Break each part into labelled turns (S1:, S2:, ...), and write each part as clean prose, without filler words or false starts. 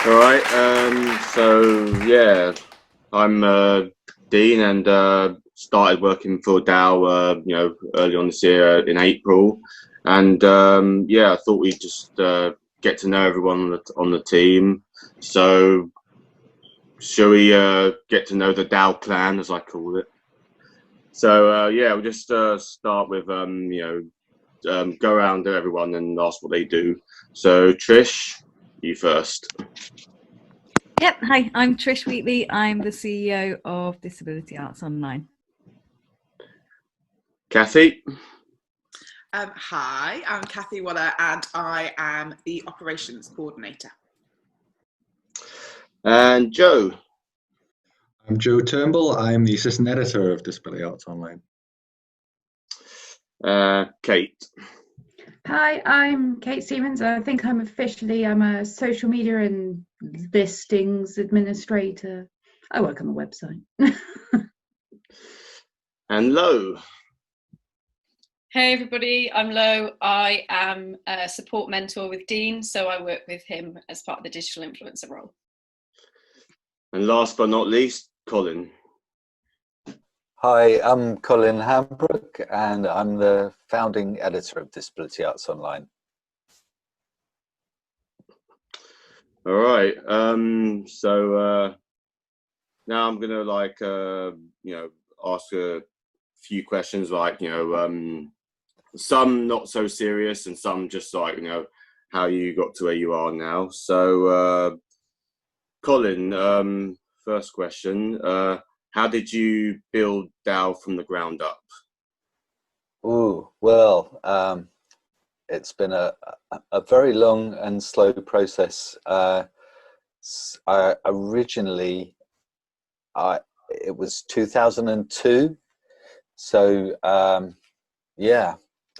S1: All right. So yeah, I'm Dean, and started working for Dow. Early on this year in April, and yeah, I thought we'd just get to know everyone on the team. So, shall we get to know the Dow clan, as I call it? So yeah, we'll just start with go around to everyone and ask what they do. So Trish, you first.
S2: Yep. Hi, I'm Trish Wheatley. I'm the CEO of Disability Arts Online.
S1: Kathy.
S3: Hi, I'm Kathy Waller and I am the Operations Coordinator.
S1: And Joe.
S4: I'm Joe Turnbull. I'm the Assistant Editor of Disability Arts Online.
S1: Kate.
S5: Hi, I'm Kate Stevens. I think I'm a social media and listings administrator. I work on the website.
S1: And Lo.
S6: Hey everybody, I'm Lo. I am a support mentor with Dean, so I work with him as part of the digital influencer role.
S1: And last but not least, Colin.
S7: Hi, I'm Colin Hambrook and I'm the founding editor of Disability Arts Online.
S1: All right. So now I'm gonna ask a few questions, some not so serious and some just how you got to where you are now. So Colin, first question. How did you build Dow from the ground up?
S7: Well, it's been a very long and slow process. Originally, it was 2002. So, yeah,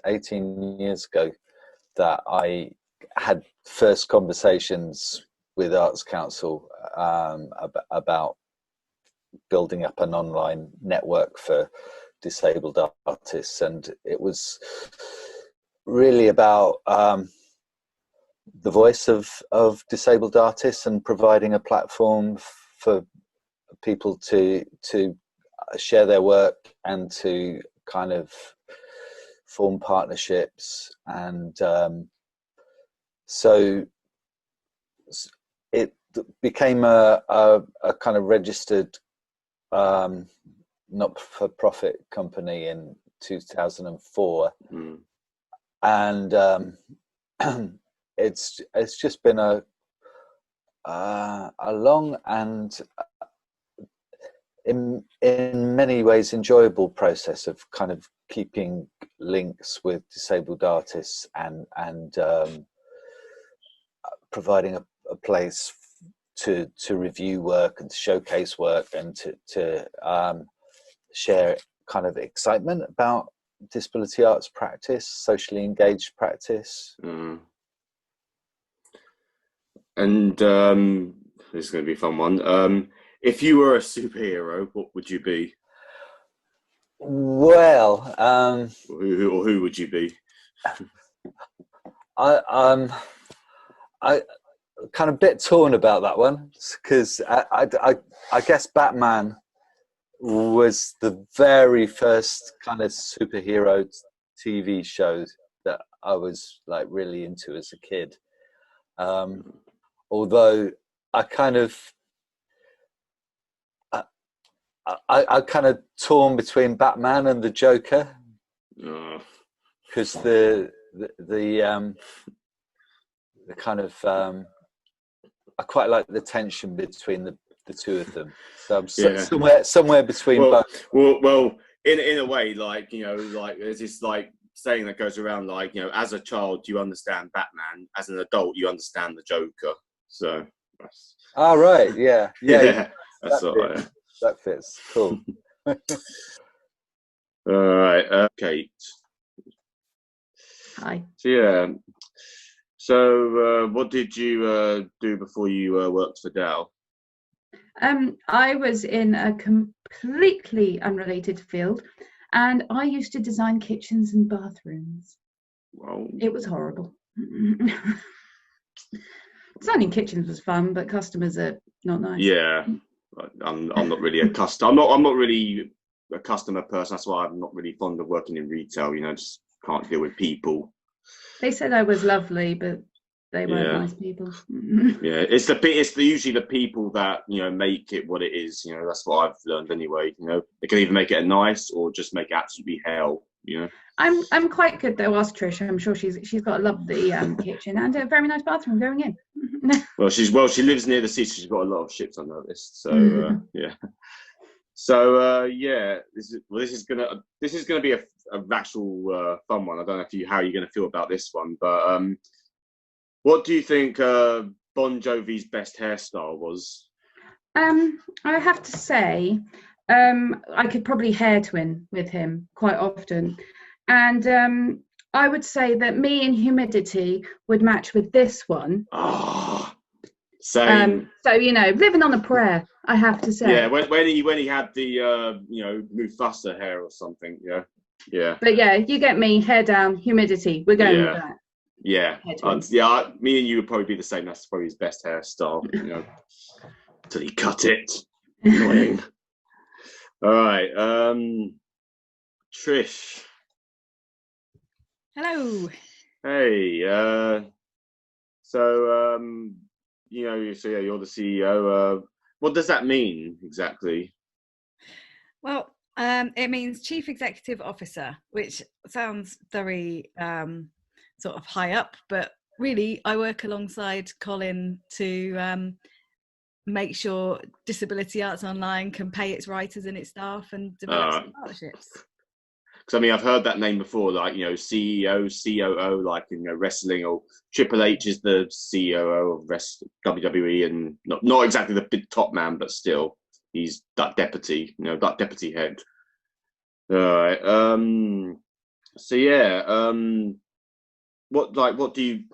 S7: 18 years ago that I had first conversations with Arts Council about building up an online network for disabled artists, and it was really about the voice of disabled artists and providing a platform for people to share their work and to kind of form partnerships. And so it became a kind of registered not-for-profit company in 2004. And it's just been a long and in many ways enjoyable process of kind of keeping links with disabled artists and providing a place to review work and to showcase work and to share kind of excitement about disability arts practice, socially engaged practice.
S1: And this is going to be a fun one. If you were a superhero, what would you be?
S7: Well,
S1: who would you be?
S7: I kind of bit torn about that one because I guess Batman was the very first kind of superhero TV show that I was like really into as a kid. Although I kind of torn between Batman and the Joker because the kind of I quite like the tension between the two of them. So I'm somewhere between both.
S1: Well, in a way, there's this saying that goes around, as a child you understand Batman, as an adult you understand the Joker. So.
S7: Right, yeah.
S1: That's all right.
S7: That fits. Cool.
S1: All right, Kate.
S5: Hi.
S1: So yeah. So what did you do before you worked for Dow?
S5: I was in a completely unrelated field, and I used to design kitchens and bathrooms.
S1: Wow.
S5: It was horrible. Designing kitchens was fun, but customers are not nice.
S1: Yeah, I'm not really a customer. I'm not really a customer person. That's why I'm not really fond of working in retail. You know, just can't deal with people.
S5: They said I was lovely, but they weren't nice people.
S1: Yeah, it's usually the people that, you know, make it what it is. You know, that's what I've learned anyway. You know, they can either make it a nice or just make it absolutely hell. You know.
S5: I'm quite good though. Ask Trish. I'm sure she's got a lovely kitchen and a very nice bathroom going in.
S1: Well, she lives near the sea, so she's got a lot of ships, I noticed. So yeah. So yeah, this is gonna be a actual fun one. I don't know how you're gonna feel about this one, but what do you think Bon Jovi's best hairstyle was?
S5: I have to say, I could probably hair twin with him quite often, and I would say that Me and Humidity would match with this one.
S1: Ah, same.
S5: So you know, living on a prayer, I have to say.
S1: Yeah, when he had the you know, Mufasa hair or something. Yeah.
S5: But yeah, you get me, hair down, Humidity. We're going with that.
S1: Yeah, me and you would probably be the same. That's probably his best hairstyle, you know, till he cut it. Annoying. All right, Trish.
S2: Hello.
S1: Hey, so you know, so yeah, you're the CEO. What does that mean exactly?
S2: Well, it means Chief Executive Officer, which sounds very sort of high up, but really I work alongside Colin to make sure Disability Arts Online can pay its writers and its staff and develop some partnerships.
S1: Because I mean, I've heard that name before, like, you know, CEO, COO, like, you know, wrestling, or Triple H is the COO of WWE, and not exactly the big top man, but still, he's that deputy, you know, that deputy head. All right. So yeah. What do you?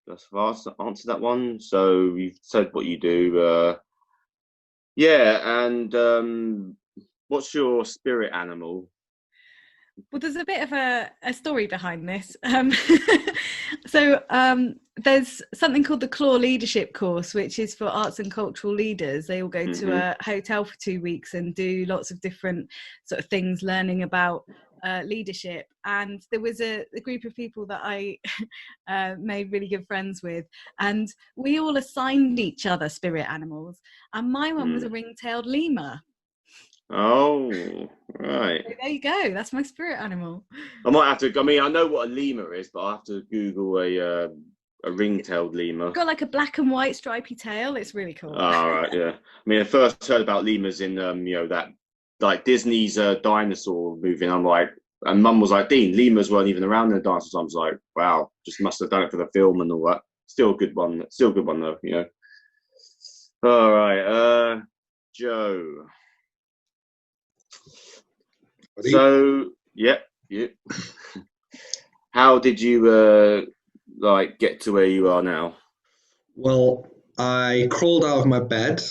S1: That's fast answer that one. So you've said what you do. Yeah, and what's your spirit animal?
S2: Well, there's a bit of a story behind this. So there's something called the Claw Leadership course, which is for arts and cultural leaders. They all go to a hotel for 2 weeks and do lots of different sort of things, learning about leadership. And there was a group of people that I made really good friends with, and we all assigned each other spirit animals. And my one was a ring-tailed lemur.
S1: Oh, right.
S2: So there you go. That's my spirit animal.
S1: I might have to. I mean, I know what a lemur is, but I have to Google a ring-tailed lemur.
S2: It's got like a black and white stripy tail. It's really cool.
S1: Oh, right, yeah. I mean, I first heard about lemurs in you know, that like Disney's dinosaur movie. And I'm like, and Mum was like, Dean, lemurs weren't even around in the dinosaurs. I was like, wow, just must have done it for the film and all that. Still a good one. Still a good one though. You know. All right, Joe. So, yeah. How did you like get to where you are now?
S4: Well, I crawled out of my bed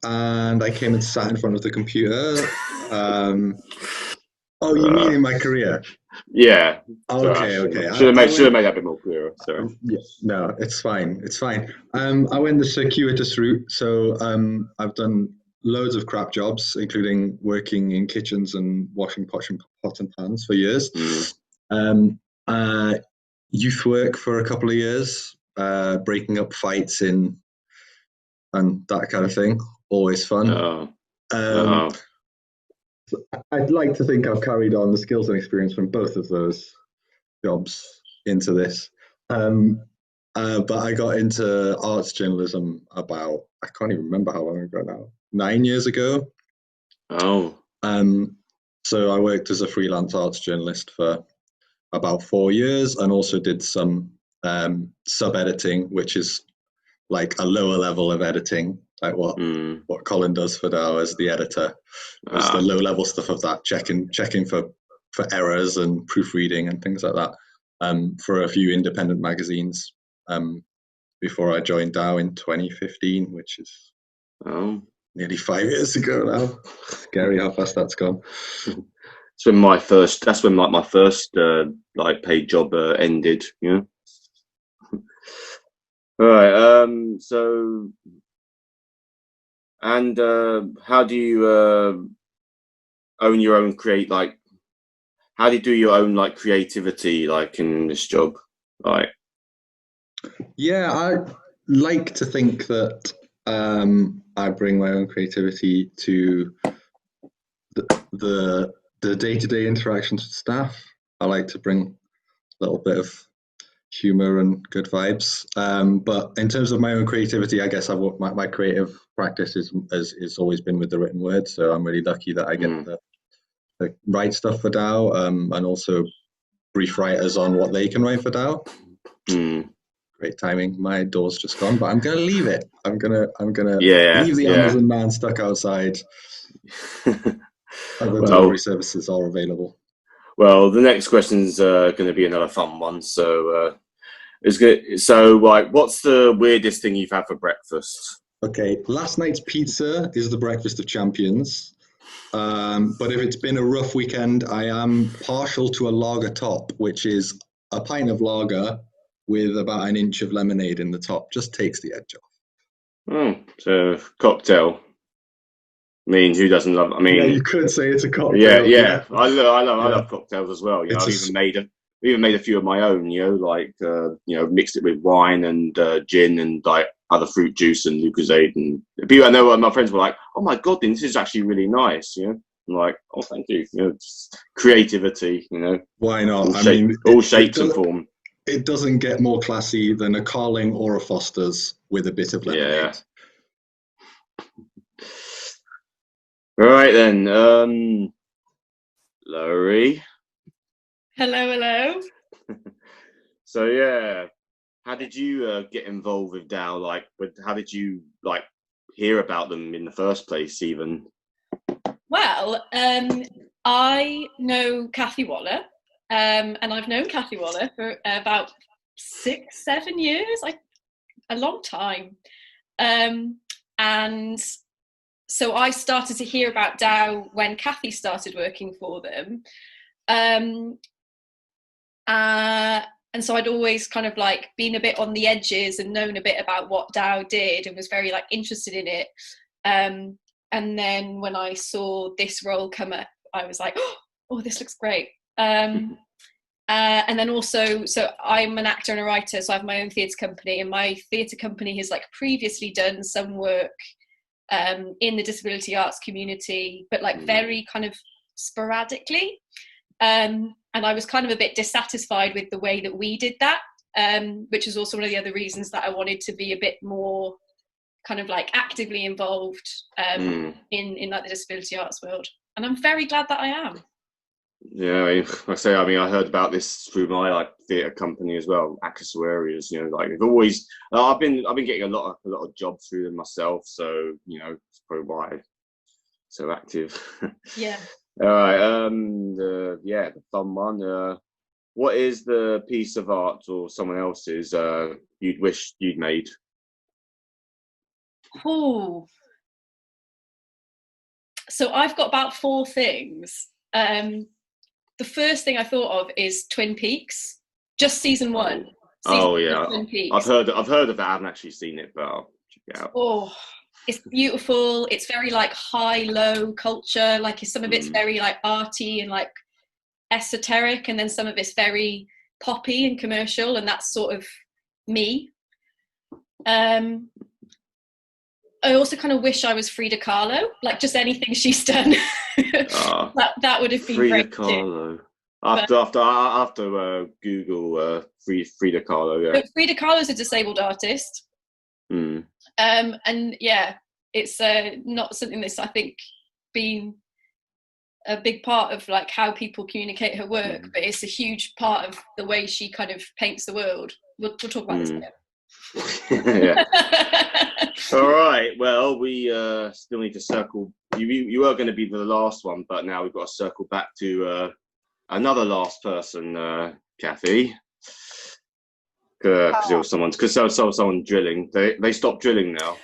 S4: and I came and sat in front of the computer. Oh, you mean in my career?
S1: Yeah.
S4: Okay.
S1: Should have made that a bit more clearer. Sorry.
S4: Yeah, no, it's fine. It's fine. I went the circuitous route, so I've done loads of crap jobs, including working in kitchens and washing pots and pans for years. Youth work for a couple of years, breaking up fights and that kind of thing. Always fun. I'd like to think I've carried on the skills and experience from both of those jobs into this. But I got into arts journalism about, I can't even remember how long ago now, 9 years ago.
S1: Oh.
S4: So I worked as a freelance arts journalist for about 4 years, and also did some sub-editing, which is like a lower level of editing, like what Colin does for Dow as the editor. It's the low level stuff of that, checking for errors and proofreading and things like that, for a few independent magazines, before I joined Dow in 2015, which is nearly 5 years ago now. Scary how fast that's gone.
S1: That's when my first like paid job ended, you know. All right. So, and how do you own your own how do you do your own like creativity like in this job? Like,
S4: Yeah, I like to think that I bring my own creativity to the day-to-day interactions with staff. I like to bring a little bit of humor and good vibes. But in terms of my own creativity, I guess my creative practice is always been with the written word. So I'm really lucky that I get to write stuff for DAO, and also brief writers on what they can write for DAO. Great timing. My door's just gone, but I'm gonna leave it. I'm gonna leave the Amazon man stuck outside. Other delivery services are available.
S1: Well, the next question's going to be another fun one. So it's good. So, like, what's the weirdest thing you've had for breakfast?
S4: Okay, last night's pizza is the breakfast of champions. But if it's been a rough weekend, I am partial to a lager top, which is a pint of lager with about an inch of lemonade in the top. Just takes the edge off.
S1: So cocktail. I mean, who doesn't love? I mean,
S4: yeah, you could say it's a cocktail.
S1: Yeah. I love cocktails as well. You know, I've even made a few of my own. You know, like mixed it with wine and gin and like other fruit juice and Lucozade. And people I know, my friends were like, "Oh my god, this is actually really nice." You know, I'm like, "Oh, thank you." You know, just creativity. You know,
S4: why not?
S1: All shapes and form.
S4: It doesn't get more classy than a Carling or a Foster's with a bit of lemonade.
S1: Yeah. All right then, Laurie.
S6: Hello.
S1: So yeah, how did you get involved with DAO? Like, how did you like hear about them in the first place, even?
S6: Well, I know Kathy Waller, and I've known Kathy Waller for about 6-7 years, a long time, and so I started to hear about DAO when Kathy started working for them. And so I'd always kind of like been a bit on the edges and known a bit about what DAO did and was very like interested in it. And then when I saw this role come up, I was like, oh, this looks great. And then also, so I'm an actor and a writer, so I have my own theatre company, and my theatre company has like previously done some work in the disability arts community, but like very kind of sporadically. And I was kind of a bit dissatisfied with the way that we did that, which is also one of the other reasons that I wanted to be a bit more kind of like actively involved in like the disability arts world. And I'm very glad that I am.
S1: Yeah, I heard about this through my like theatre company as well, Accessories. You know, like I've been getting a lot of jobs through them myself, so you know, it's probably why I'm so active.
S6: Yeah.
S1: All right. The fun one. What is the piece of art or someone else's you'd wish you'd made?
S6: Oh. So I've got about 4 things. The first thing I thought of is Twin Peaks, just season 1.
S1: Twin Peaks. I've heard of that. I haven't actually seen it, but I'll check it out.
S6: Oh, it's beautiful. It's very like high-low culture. Like some of it's very like arty and like esoteric, and then some of it's very poppy and commercial, and that's sort of me. I also kind of wish I was Frida Kahlo, like just anything she's done. That would have been
S1: Frida
S6: great
S1: Kahlo. Too. After Google Frida Kahlo, yeah.
S6: But Frida Kahlo is a disabled artist. And yeah, it's not something that's I think been a big part of like how people communicate her work, but it's a huge part of the way she kind of paints the world. We'll talk about this again.
S1: Yeah. All right. Well, we still need to circle. You were going to be the last one, but now we've got to circle back to another last person, Kathy. Because it was someone drilling. They stopped drilling now.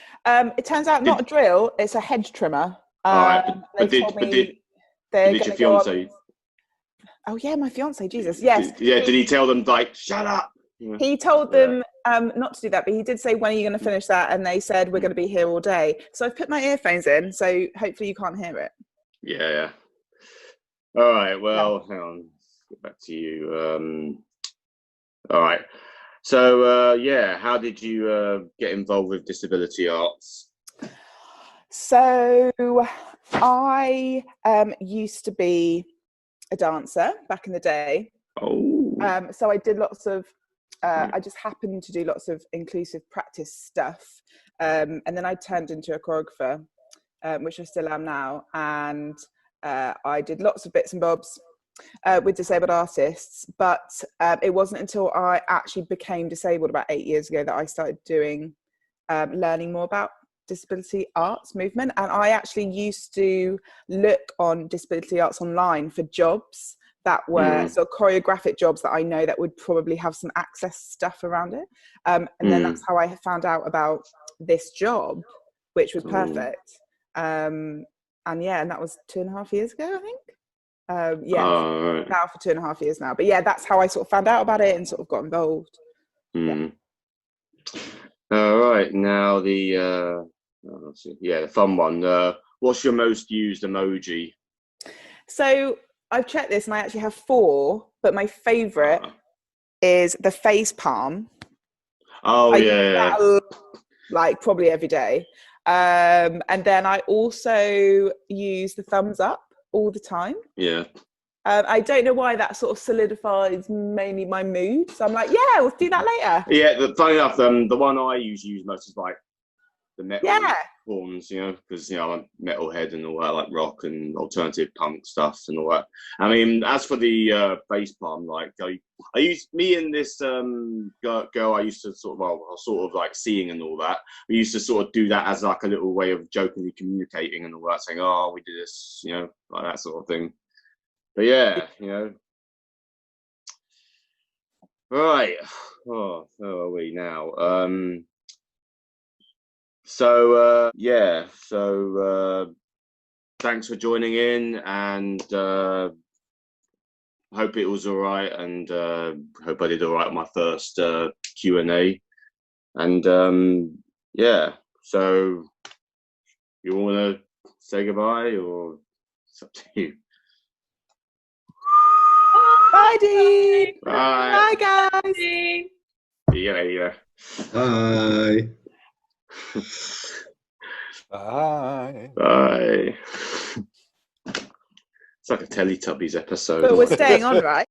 S8: It turns out not a drill; it's a hedge trimmer.
S1: All right, but did your fiance?
S8: Oh yeah, my fiance. Jesus, yes.
S1: Did he tell them like shut up?
S8: He told them not to do that, but he did say, when are you going to finish that? And they said, we're going to be here all day. So I've put my earphones in, so hopefully you can't hear it.
S1: Yeah. All right. Well, hang on. Let's get back to you. All right. So, how did you get involved with disability arts?
S8: So I used to be a dancer back in the day.
S1: Oh.
S8: So I did lots of, I just happened to do lots of inclusive practice stuff. And then I turned into a choreographer, which I still am now. And I did lots of bits and bobs with disabled artists. But it wasn't until I actually became disabled about 8 years ago that I started doing, learning more about disability arts movement. And I actually used to look on disability arts online for jobs that were sort of choreographic jobs that I know that would probably have some access stuff around it. And then that's how I found out about this job, which was perfect. And that was 2.5 years ago, I think.
S1: Right.
S8: Now for 2.5 years now. But yeah, that's how I sort of found out about it and sort of got involved.
S1: All right. Now the fun one. What's your most used emoji?
S8: So I've checked this and I actually have 4, but my favourite is the face palm.
S1: Oh,
S8: I use that, like probably every day. And then I also use the thumbs up all the time.
S1: Yeah.
S8: I don't know why that sort of solidifies mainly my mood. So I'm like, yeah, we'll do that later.
S1: Yeah, funny enough, the one I usually use most is like the metal horns, because I'm a metalhead and all that, like rock and alternative punk stuff and all that. I mean, as for the bass palm, like I used, me and this girl I used to sort of like seeing and all that. We used to sort of do that as like a little way of jokingly communicating and all that, saying, "Oh, we did this," like that sort of thing. But yeah, right. Oh, where are we now? So thanks for joining in, and hope it was all right, and hope I did all right on my first Q&A. And so you want to say goodbye, or it's up to you?
S8: Bye, Dee.
S1: Bye.
S8: Bye, guys.
S1: See you later.
S4: Bye.
S7: Bye.
S1: Bye. It's like a Teletubbies episode.
S8: But we're staying on, right?